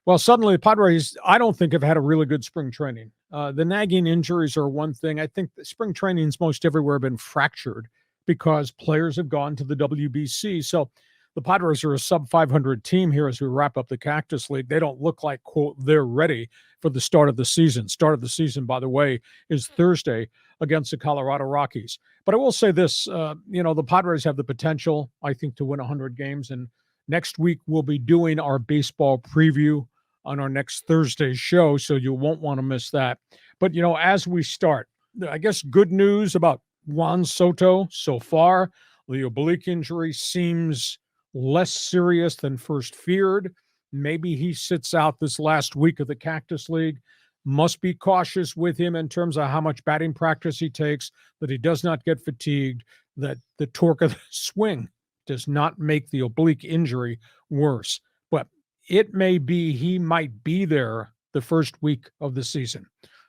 Well, suddenly the Padres, I don't think, have had a really good spring training. The nagging injuries are one thing. I think that spring training's most everywhere been fractured because players have gone to the WBC. So the Padres are a sub 500 team here as we wrap up the Cactus League. They don't look like, quote, they're ready for the start of the season. Start of the season, by the way, is Thursday against the Colorado Rockies. But I will say this, the Padres have the potential, I think, to win 100 games. And next week we'll be doing our baseball preview on our next Thursday show, so you won't want to miss that. But, as we start, I guess good news about Juan Soto so far. The oblique injury seems less serious than first feared. Maybe he sits out this last week of the Cactus League. Must be cautious with him in terms of how much batting practice he takes, that he does not get fatigued, that the torque of the swing does not make the oblique injury worse. But it may be he might be there the first week of the season.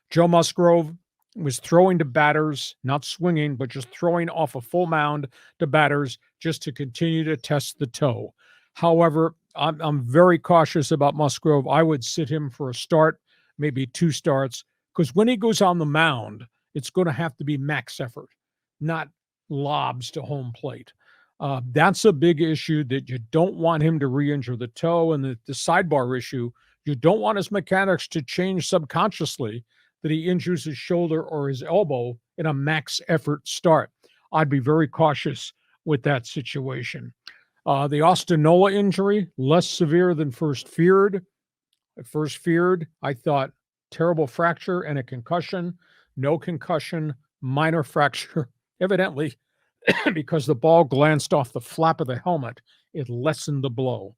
Joe Musgrove was throwing to batters, not swinging, but just throwing off a full mound to batters just to continue to test the toe. However, I'm very cautious about Musgrove. I would sit him for a start, maybe 2 starts, because when he goes on the mound, it's going to have to be max effort, not lobs to home plate. That's a big issue, that you don't want him to re-injure the toe. And the sidebar issue, you don't want his mechanics to change subconsciously, that he injures his shoulder or his elbow in a max effort start. I'd be very cautious with that situation. The Austin Nola injury, less severe than first feared. At first feared, I thought terrible fracture and a concussion. No concussion, minor fracture. Evidently, because the ball glanced off the flap of the helmet, it lessened the blow.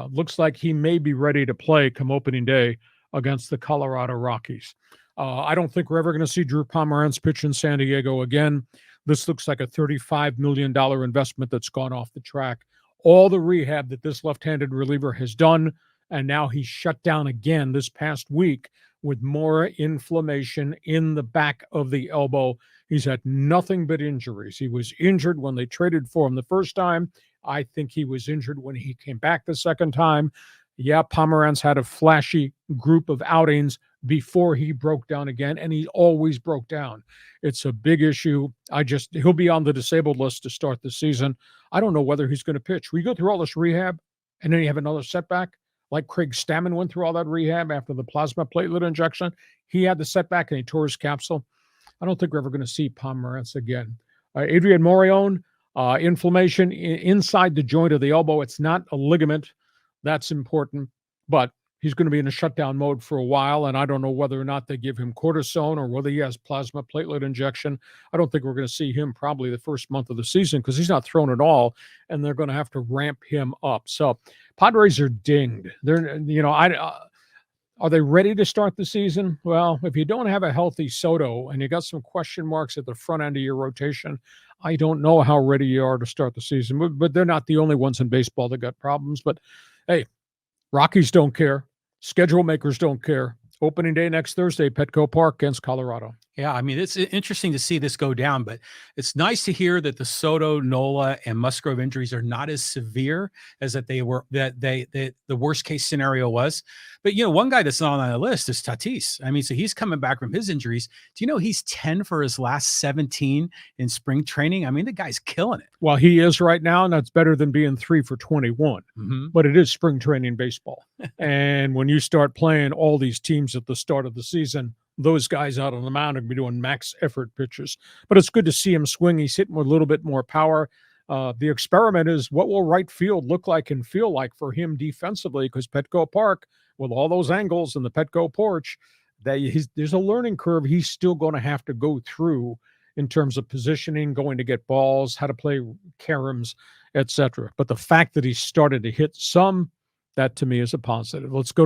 Looks like he may be ready to play come opening day against the Colorado Rockies. I don't think we're ever going to see Drew Pomeranz pitch in San Diego again. This looks like a $35 million investment that's gone off the track. All the rehab that this left-handed reliever has done, and now he's shut down again this past week with more inflammation in the back of the elbow. He's had nothing but injuries. He was injured when they traded for him the first time. I think he was injured when he came back the second time. Yeah, Pomeranz had a flashy group of outings before he broke down again, and he always broke down. It's a big issue. He'll be on the disabled list to start the season. I don't know whether he's going to pitch. We go through all this rehab, and then you have another setback, like Craig Stammen went through all that rehab after the plasma platelet injection. He had the setback, and he tore his capsule. I don't think we're ever going to see Pomeranz again. Adrian Morion, inflammation inside the joint of the elbow. It's not a ligament. That's important, but he's going to be in a shutdown mode for a while, and I don't know whether or not they give him cortisone or whether he has plasma platelet injection. I don't think we're going to see him probably the first month of the season because he's not thrown at all, and they're going to have to ramp him up. So Padres are dinged. Are they ready to start the season? Well, if you don't have a healthy Soto and you got some question marks at the front end of your rotation, I don't know how ready you are to start the season. But they're not the only ones in baseball that got problems. But hey, Rockies don't care. Schedule makers don't care. Opening day next Thursday, Petco Park against Colorado. Yeah, I mean, it's interesting to see this go down, but it's nice to hear that the Soto, Nola, and Musgrove injuries are not as severe as that they were, the worst case scenario was. But, one guy that's not on the list is Tatis. I mean, so he's coming back from his injuries. Do you know he's 10 for his last 17 in spring training? I mean, the guy's killing it. Well, he is right now, and that's better than being 3 for 21. Mm-hmm. But it is spring training baseball. And when you start playing all these teams at the start of the season, those guys out on the mound are going to be doing max effort pitches. But it's good to see him swing. He's hitting with a little bit more power. The experiment is, what will right field look like and feel like for him defensively? Because Petco Park, with all those angles and the Petco porch, there's a learning curve he's still going to have to go through in terms of positioning, going to get balls, how to play caroms, etc. But the fact that he started to hit some, that to me is a positive. Let's go